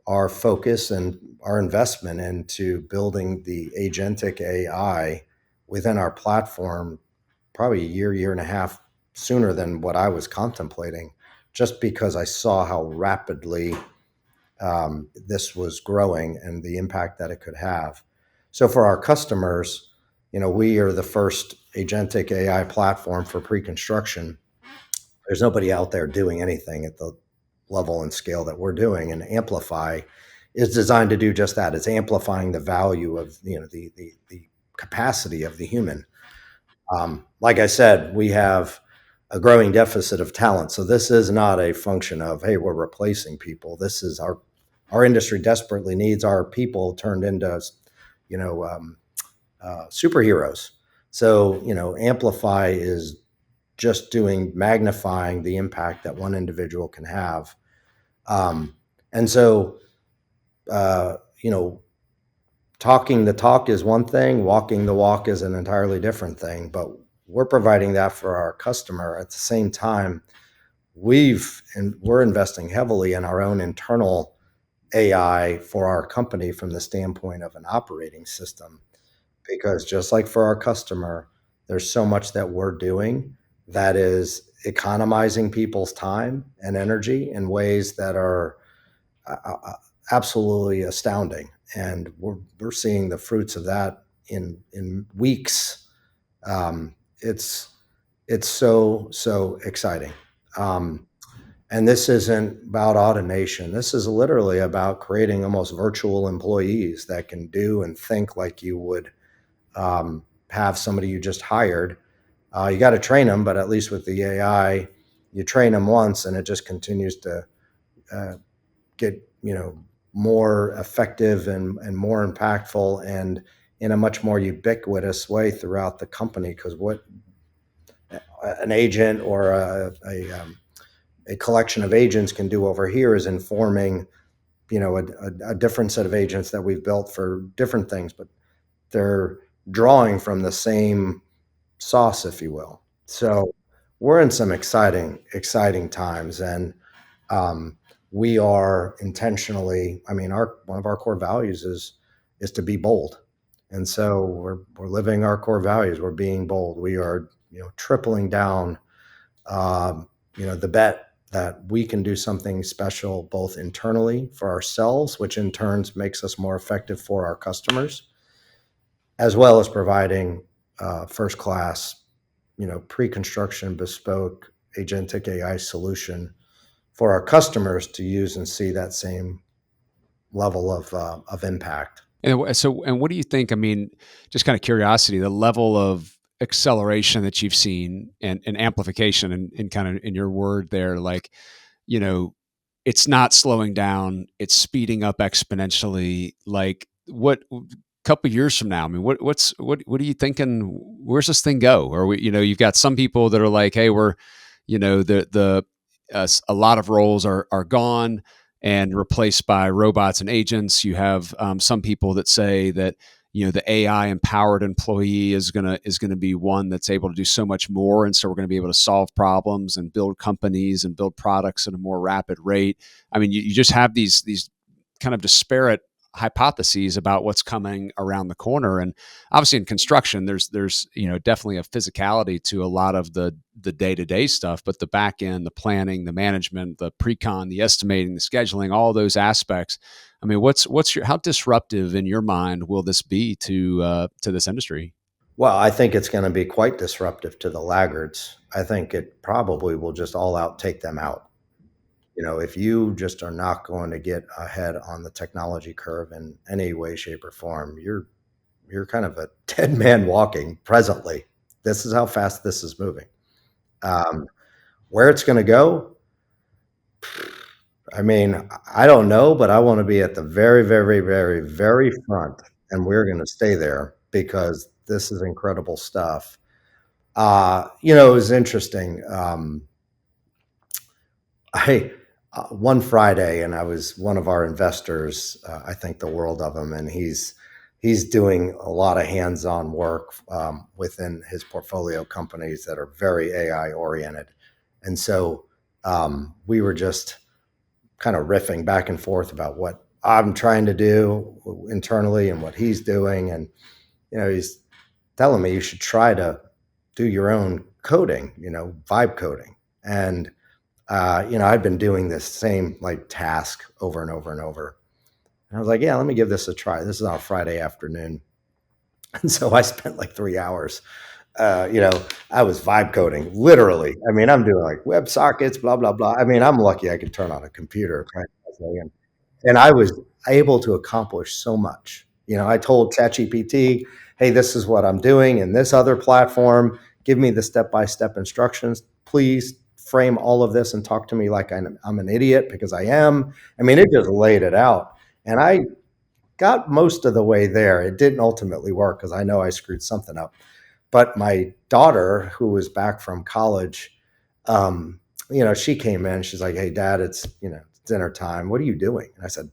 our focus and our investment into building the agentic AI within our platform probably a year and a half sooner than what I was contemplating, just because I saw how rapidly this was growing and the impact that it could have. So for our customers, we are the first agentic AI platform for pre-construction. There's nobody out there doing anything at the level and scale that we're doing, and Amplify is designed to do just that. It's amplifying the value of the capacity of the human. Like I said, we have a growing deficit of talent. So this is not a function of, hey, we're replacing people. This is our industry desperately needs our people turned into, superheroes. So, Amplify is just magnifying the impact that one individual can have. And so, uh, you know, talking the talk is one thing, walking the walk is an entirely different thing, but we're providing that for our customer. At the same time, we're investing heavily in our own internal AI for our company from the standpoint of an operating system, because just like for our customer, there's so much that we're doing that is economizing people's time and energy in ways that are absolutely astounding, and we're seeing the fruits of that in weeks. It's so exciting. Um, and this isn't about automation. This is literally about creating almost virtual employees that can do and think like you would have somebody you just hired. You got to train them, but at least with the AI, you train them once and it just continues to get more effective and more impactful and in a much more ubiquitous way throughout the company. Because what an agent or a collection of agents can do over here is informing a different set of agents that we've built for different things, but they're drawing from the same sauce, if you will. So we're in some exciting times, and um, we are intentionally. I mean, our one of our core values is to be bold, and so we're living our core values. We're being bold. We are tripling down. The bet that we can do something special both internally for ourselves, which in turns makes us more effective for our customers, as well as providing first class, pre-construction bespoke agentic AI solution for our customers to use and see that same level of impact. And what do you think? I mean, just kind of curiosity, the level of acceleration that you've seen and amplification and kind of in your word there, like, you know, it's not slowing down, it's speeding up exponentially. Like what couple years from now, I mean, what are you thinking? Where's this thing go? Or you've got some people that are like, hey, we're, a lot of roles are gone and replaced by robots and agents. You have some people that say that the AI empowered employee is gonna be one that's able to do so much more, and so we're going to be able to solve problems and build companies and build products at a more rapid rate. I mean, you just have these kind of disparate hypotheses about what's coming around the corner. And obviously in construction, there's definitely a physicality to a lot of the day-to-day stuff, but the back end, the planning, the management, the pre-con, the estimating, the scheduling, all those aspects. I mean, how disruptive in your mind will this be to this industry? Well, I think it's going to be quite disruptive to the laggards. I think it probably will just all out take them out. If you just are not going to get ahead on the technology curve in any way, shape, or form, you're kind of a dead man walking presently. This is how fast this is moving. Um, where it's going to go, I mean, I don't know, but I want to be at the very, very, very, very front, and we're going to stay there because this is incredible stuff. It was interesting. I One Friday, and I was one of our investors. I think the world of him, and he's doing a lot of hands-on work within his portfolio companies that are very AI oriented, and so we were just kind of riffing back and forth about what I'm trying to do internally and what he's doing, and he's telling me you should try to do your own coding, vibe coding, and I'd been doing this same like task over and over and over. And I was like, yeah, let me give this a try. This is on a Friday afternoon. And so I spent like 3 hours. I was vibe coding literally. I mean, I'm doing like WebSockets, blah, blah, blah. I mean, I'm lucky I could turn on a computer. Right? And I was able to accomplish so much. I told ChatGPT, hey, this is what I'm doing in this other platform. Give me the step-by-step instructions. Please frame all of this and talk to me like I'm an idiot, because I am. I mean, it just laid it out. And I got most of the way there. It didn't ultimately work because I know I screwed something up. But my daughter, who was back from college, she came in. She's like, hey, Dad, it's dinner time. What are you doing? And I said,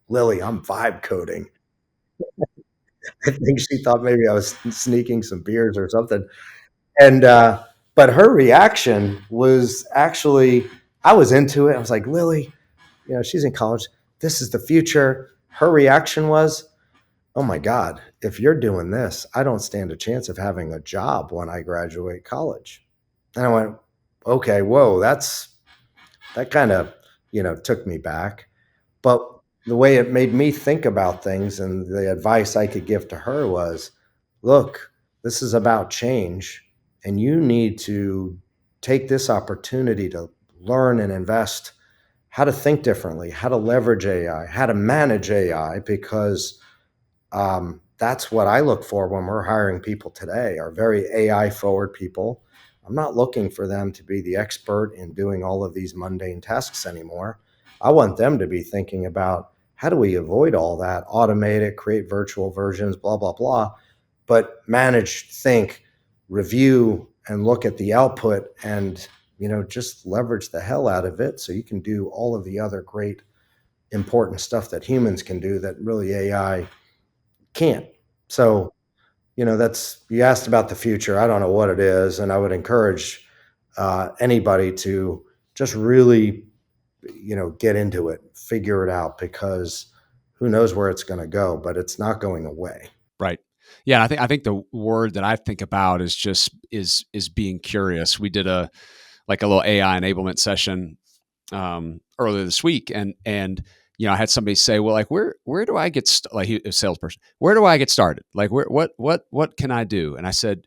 Lily, I'm vibe coding. I think she thought maybe I was sneaking some beers or something. And but her reaction was actually, I was into it. I was like, Lily, she's in college. This is the future. Her reaction was, oh my God, if you're doing this, I don't stand a chance of having a job when I graduate college. And I went, okay, whoa, that kind of, took me back. But the way it made me think about things and the advice I could give to her was, look, this is about change, and you need to take this opportunity to learn and invest how to think differently, how to leverage AI, how to manage AI, because that's what I look for when we're hiring people today, are very AI forward people. I'm not looking for them to be the expert in doing all of these mundane tasks anymore. I want them to be thinking about, how do we avoid all that, automate it, create virtual versions, blah, blah, blah, but manage, think, review, and look at the output and, just leverage the hell out of it so you can do all of the other great, important stuff that humans can do that really AI can't. So, you asked about the future. I don't know what it is. And I would encourage anybody to just really, get into it, figure it out, because who knows where it's going to go, but it's not going away. Right. Yeah, I think the word that I think about is being curious. We did a little AI enablement session earlier this week, and I had somebody say, well, like where do I get like a salesperson, where do I get started? Like what can I do? And I said,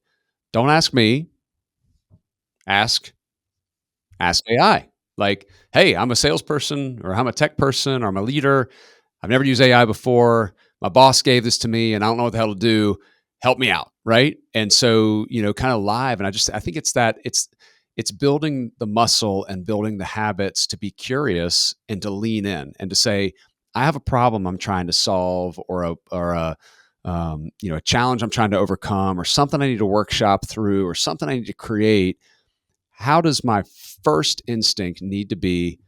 don't ask me, ask AI. Like, hey, I'm a salesperson, or I'm a tech person, or I'm a leader. I've never used AI before. my boss gave this to me and I don't know what the hell to do. Help me out. Right. And so, kind of live. And I think it's building the muscle and building the habits to be curious and to lean in and to say, I have a problem I'm trying to solve, or a challenge I'm trying to overcome, or something I need to workshop through, or something I need to create. How does my first instinct need to be,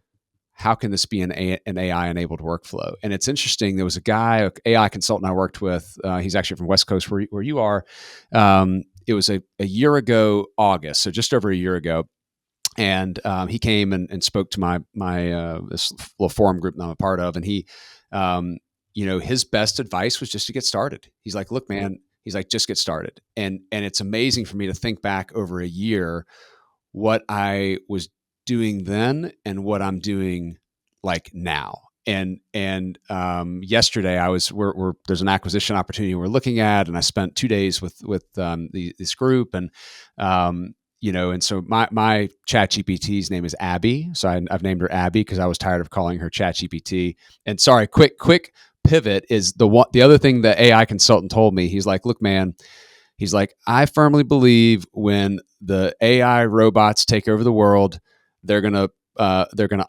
how can this be an AI enabled workflow? And it's interesting. There was a guy, an AI consultant I worked with. He's actually from West Coast, where you are. It was a year ago, August, so just over a year ago. And he came and spoke to my this little forum group that I'm a part of. And he, his best advice was just to get started. He's like, look, man, he's like, just get started. And it's amazing for me to think back over a year, what I was doing then and what I'm doing like now. And yesterday there's an acquisition opportunity we're looking at, and I spent 2 days with this group, and and so my chat GPT's name is Abby. So I've named her Abby because I was tired of calling her chat GPT. And sorry, quick pivot is the other thing the AI consultant told me. He's like, look, man, he's like, I firmly believe when the AI robots take over the world, they're gonna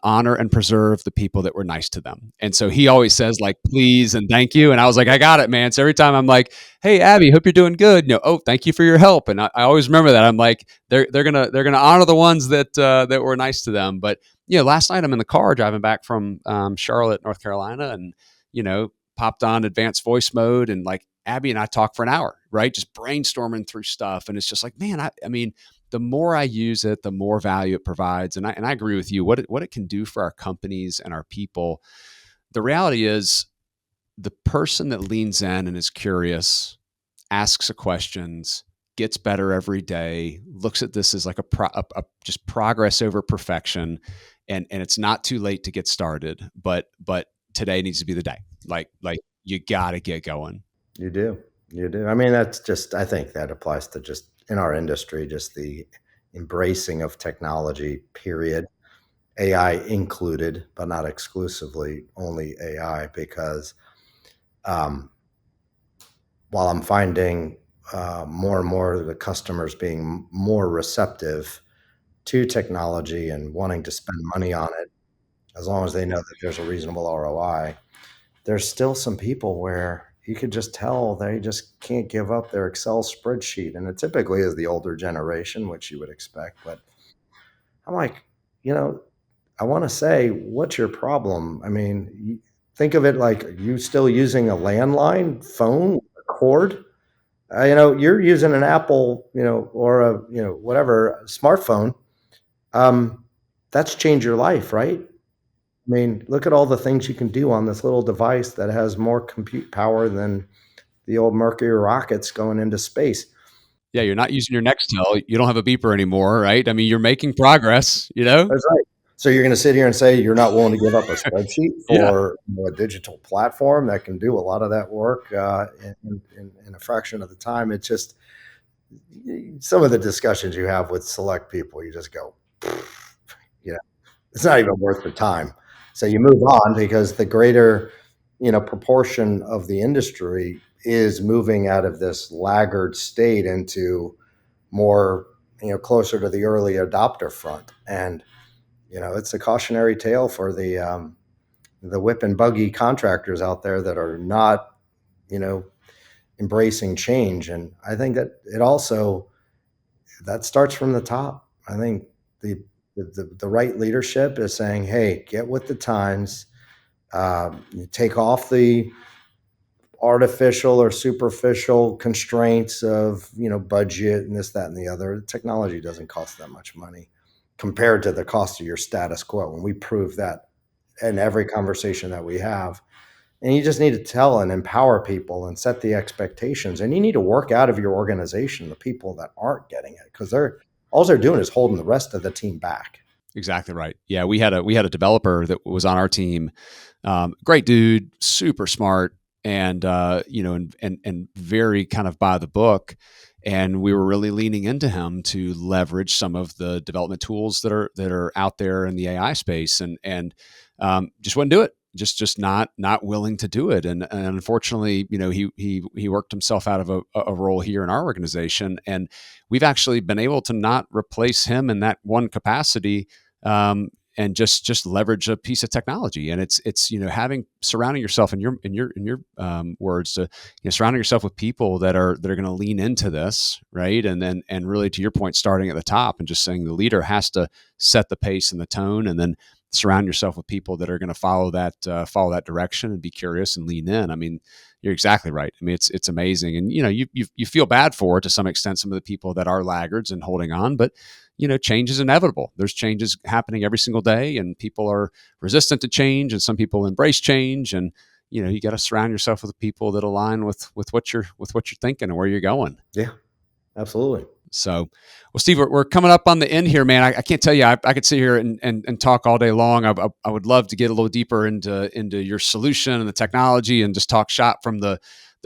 honor and preserve the people that were nice to them. And so he always says, like, please and thank you. And I was like, I got it, man. So every time I'm like, hey, Abby, hope you're doing good. Oh, thank you for your help. And I always remember that. I'm like, they're gonna honor the ones that were nice to them. But last night I'm in the car driving back from Charlotte, North Carolina, and popped on advanced voice mode, and like Abby and I talked for an hour, right? Just brainstorming through stuff. And it's just like, man, I mean, the more I use it, the more value it provides. And I agree with you. What it can do for our companies and our people. The reality is, the person that leans in and is curious, asks questions, gets better every day, looks at this as like a just progress over perfection, and it's not too late to get started. But today needs to be the day. Like you got to get going. You do. I mean, I think that applies to just in our industry, just the embracing of technology, period. AI included, but not exclusively only AI, because while I'm finding more and more of the customers being more receptive to technology and wanting to spend money on it, as long as they know that there's a reasonable ROI, there's still some people where you could just tell they just can't give up their Excel spreadsheet. And it typically is the older generation, which you would expect. But I'm like, I want to say, what's your problem? I mean, think of it like, you still using a landline phone, a cord? You're using an Apple, or a, whatever, smartphone. That's changed your life, right? I mean, look at all the things you can do on this little device that has more compute power than the old Mercury rockets going into space. Yeah, you're not using your Nextel. You don't have a beeper anymore, right? I mean, you're making progress, That's right. So you're going to sit here and say you're not willing to give up a spreadsheet Yeah. for a digital platform that can do a lot of that work in a fraction of the time. It's just some of the discussions you have with select people, you just go, it's not even worth the time. So you move on, because the greater, proportion of the industry is moving out of this laggard state into more, closer to the early adopter front. And, it's a cautionary tale for the whip and buggy contractors out there that are not, embracing change. And I think that it also, that starts from the top. I think the right leadership is saying, hey, get with the times, take off the artificial or superficial constraints of, budget and this, that, and the other. Technology doesn't cost that much money compared to the cost of your status quo. And we prove that in every conversation that we have. And you just need to tell and empower people and set the expectations. And you need to work out of your organization the people that aren't getting it, because all they're doing is holding the rest of the team back. Exactly right. Yeah, we had a developer that was on our team. Great dude, super smart, and and very kind of by the book. And we were really leaning into him to leverage some of the development tools that are out there in the AI space, and just wouldn't do it. just not willing to do it. And unfortunately, he worked himself out of a role here in our organization, and we've actually been able to not replace him in that one capacity. And just leverage a piece of technology, and it's having surrounding yourself in your words to surrounding yourself with people that are going to lean into this, right? And really, to your point, starting at the top and just saying the leader has to set the pace and the tone, and then surround yourself with people that are going to follow that direction and be curious and lean in. I mean, you're exactly right. I mean, it's amazing, and you feel bad for, to some extent, some of the people that are laggards and holding on, but change is inevitable. There's changes happening every single day, and people are resistant to change, and some people embrace change. And you got to surround yourself with people that align with what you're thinking and where you're going. Yeah, absolutely. So, well, Steve, we're coming up on the end here, man. I can't tell you, I could sit here and talk all day long. I would love to get a little deeper into your solution and the technology, and just talk shop from the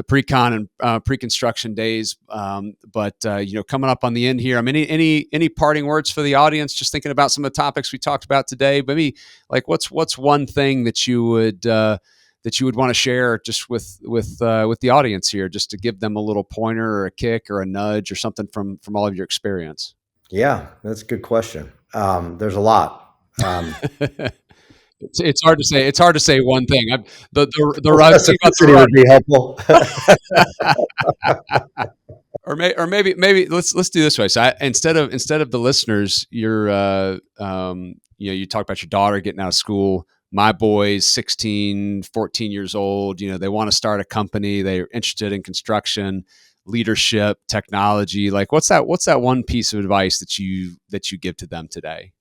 pre-con and pre-construction days. But coming up on the end here, I mean, any parting words for the audience? Just thinking about some of the topics we talked about today. Maybe like what's one thing that you would want to share just with the audience here, just to give them a little pointer or a kick or a nudge or something from all of your experience? Yeah, that's a good question. There's a lot. It's hard to say. It's hard to say one thing. The Specificity would be helpful. Or maybe let's do this way. So instead of the listeners, you're you talk about your daughter getting out of school. My boy's 16, 14 years old. They want to start a company. They're interested in construction, leadership, technology. Like, what's that one piece of advice that you give to them today?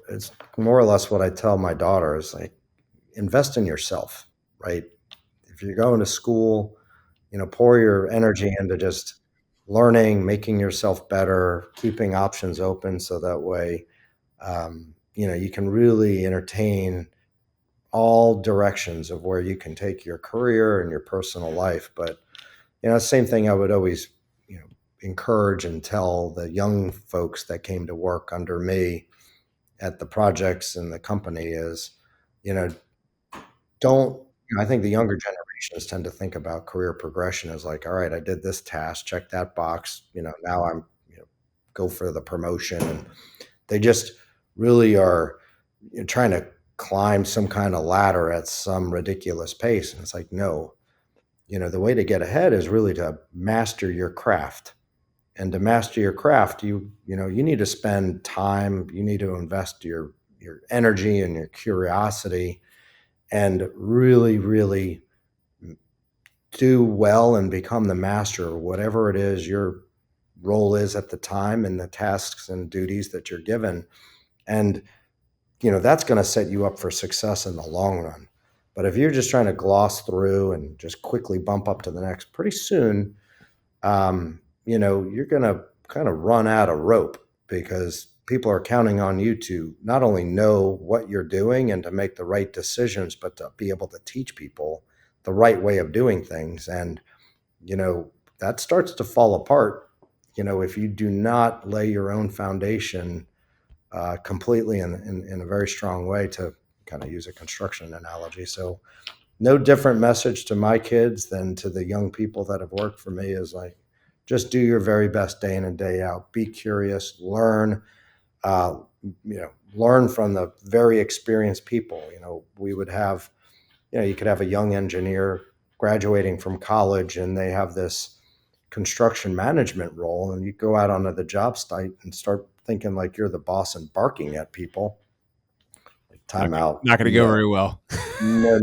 It's more or less what I tell my daughter is like, invest in yourself, right? If you're going to school, pour your energy into just learning, making yourself better, keeping options open, so that way, you can really entertain all directions of where you can take your career and your personal life. But, same thing I would always, encourage and tell the young folks that came to work under me at the projects and the company is, don't, I think the younger generations tend to think about career progression as like, all right, I did this task, check that box, now I'm, go for the promotion. And they just really are trying to climb some kind of ladder at some ridiculous pace. And it's like, no, the way to get ahead is really to master your craft. And to master your craft, you need to spend time, you need to invest your energy and your curiosity, and really, really do well and become the master of whatever it is your role is at the time, and the tasks and duties that you're given. And, that's going to set you up for success in the long run. But if you're just trying to gloss through and just quickly bump up to the next, pretty soon, you're going to kind of run out of rope, because people are counting on you to not only know what you're doing and to make the right decisions, but to be able to teach people the right way of doing things. And, that starts to fall apart, if you do not lay your own foundation completely in a very strong way, to kind of use a construction analogy. So no different message to my kids than to the young people that have worked for me is like, just do your very best day in and day out. Be curious, learn, learn from the very experienced people. We would have, you could have a young engineer graduating from college, and they have this construction management role, and you go out onto the job site and start thinking like you're the boss and barking at people. Time out. Not going to go very well. No.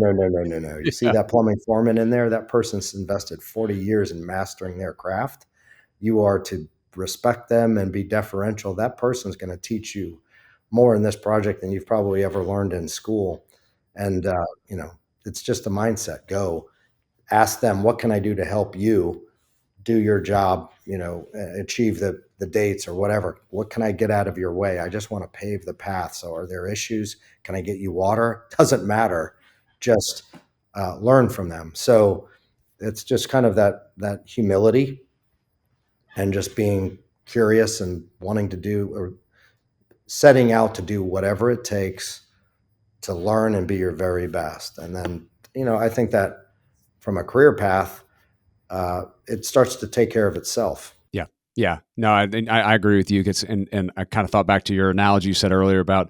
You see that plumbing foreman in there? That person's invested 40 years in mastering their craft. You are to respect them and be deferential. That person's going to teach you more in this project than you've probably ever learned in school. And, it's just a mindset. Go ask them, what can I do to help you do your job, achieve the dates or whatever? What can I get out of your way? I just want to pave the path. So are there issues? Can I get you water? Doesn't matter. Just learn from them. So it's just kind of that humility, and just being curious and wanting to do, or setting out to do whatever it takes to learn and be your very best. And then, I think that from a career path, it starts to take care of itself. Yeah. Yeah. No, I agree with you. And I kind of thought back to your analogy you said earlier about,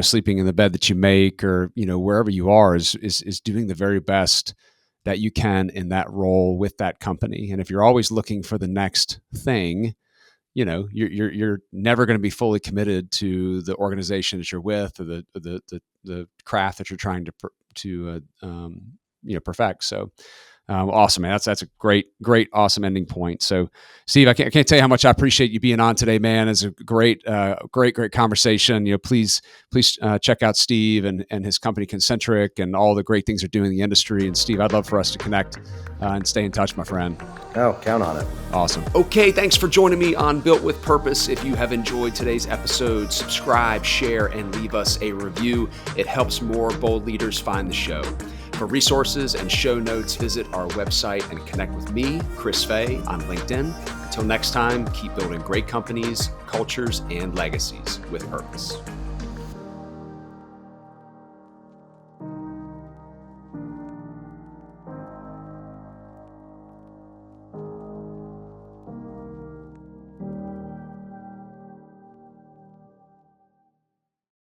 sleeping in the bed that you make, or, wherever you are is doing the very best that you can in that role with that company. And if you're always looking for the next thing, you're never going to be fully committed to the organization that you're with, or the craft that you're trying to perfect. So awesome, man. That's a great, awesome ending point. So, Steve, I can't tell you how much I appreciate you being on today, man. It's a great conversation. Please check out Steve and his company ConCntric and all the great things they're doing in the industry. And Steve, I'd love for us to connect and stay in touch, my friend. Oh, count on it. Awesome. Okay, thanks for joining me on Built with Purpose. If you have enjoyed today's episode, subscribe, share, and leave us a review. It helps more bold leaders find the show. For resources and show notes, visit our website and connect with me, Chris Fay, on LinkedIn. Until next time, keep building great companies, cultures, and legacies with purpose.